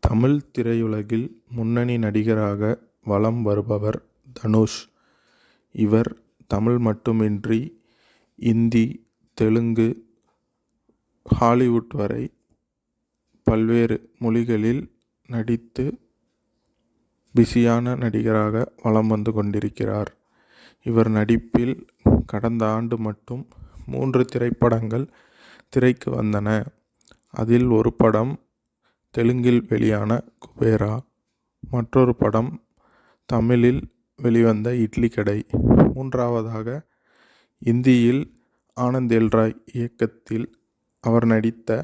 தமிழ் திரையுலகில் முன்னணி நடிகராக வலம் வருபவர் தனுஷ். இவர் தமிழ் மட்டுமின்றி இந்தி, தெலுங்கு, ஹாலிவுட் வரை பல்வேறு மொழிகளில் நடித்து பிஸியான நடிகராக வலம் வந்து கொண்டிருக்கிறார். இவர் நடிப்பில் கடந்த ஆண்டு மட்டும் 3 திரைப்படங்கள் திரைக்கு வந்தன. அதில் ஒரு படம் தெலுங்கில் வெளியான குபேரா, மற்றொரு படம் தமிழில் வெளிவந்த இட்லி கடை, மூன்றாவதாக இந்தியில் ஆனந்த் எல் ராய் இயக்கத்தில் அவர் நடித்த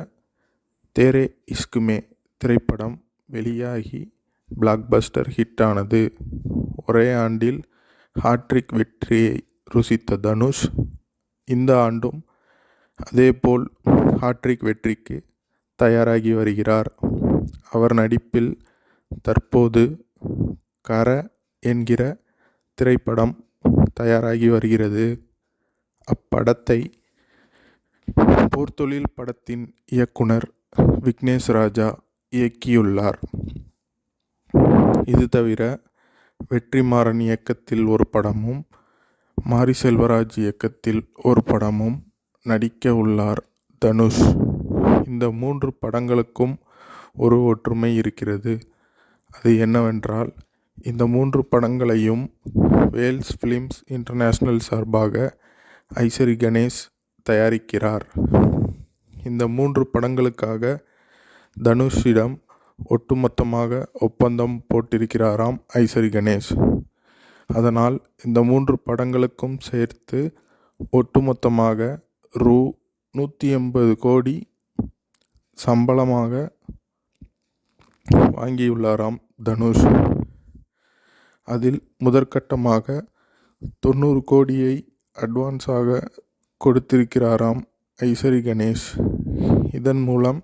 தேரே இஷ்க் மே திரைப்படம் வெளியாகி பிளாக்பஸ்டர் ஹிட் ஆனது. ஒரே ஆண்டில் ஹாட்ரிக் வெற்றியை ருசித்த தனுஷ் இந்த ஆண்டும் அதேபோல் ஹாட்ரிக் வெற்றிக்கு தயாராகி வருகிறார். அவர் நடிப்பில் தற்போது கர என்கிற திரைப்படம் தயாராகி வருகிறது. அப்படத்தை போர்த்தொழில் படத்தின் இயக்குனர் விக்னேஷ் ராஜா இயக்கியுள்ளார். இது தவிர வெற்றிமாறன் இயக்கத்தில் ஒரு படமும், மாரி செல்வராஜ் இயக்கத்தில் ஒரு படமும் நடிக்க உள்ளார் தனுஷ். இந்த 3 படங்களுக்கும் ஒரு ஒற்றுமை இருக்கிறது. அது என்னவென்றால், இந்த 3 படங்களையும் வேல்ஸ் ஃபிலிம்ஸ் இன்டர்நேஷனல் சார்பாக ஐசரி கணேஷ் தயாரிக்கிறார். இந்த 3 படங்களுக்காக தனுஷிடம் ஒட்டுமொத்தமாக ஒப்பந்தம் போட்டிருக்கிறாராம் ஐசரி கணேஷ். அதனால் இந்த 3 படங்களுக்கும் சேர்த்து ஒட்டுமொத்தமாக ரூ. 180 கோடி சம்பளமாக வாங்கியுள்ளாராம் தனுஷ். அதில் முதற்கட்டமாக 90 கோடியை அட்வான்ஸாக கொடுத்திருக்கிறாராம் ஐசரி கணேஷ். இதன் மூலம்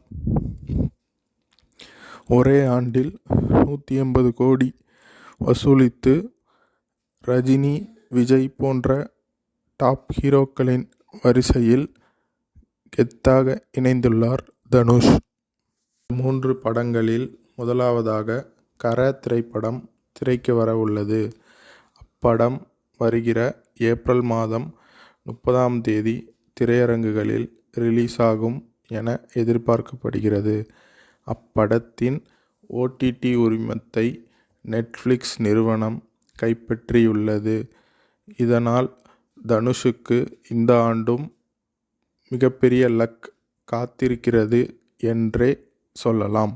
ஒரே ஆண்டில் 180 கோடி வசூலித்து ரஜினி, விஜய் போன்ற டாப் ஹீரோக்களின் வரிசையில் கெத்தாக இணைந்துள்ளார் தனுஷ். 3 படங்களில் முதலாவதாக கர திரைப்படம் திரைக்கு வர உள்ளது. அப்படம் வருகிற ஏப்ரல் மாதம் 30ஆம் தேதி திரையரங்குகளில் ரிலீஸ் ஆகும் என எதிர்பார்க்கப்படுகிறது. அப்படத்தின் OTT உரிமத்தை நெட்ஃப்ளிக்ஸ் நிறுவனம் கைப்பற்றியுள்ளது. இதனால் தனுஷுக்கு இந்த ஆண்டும் மிகப்பெரிய லக் காத்திருக்கிறது என்றே சொல்லலாம்.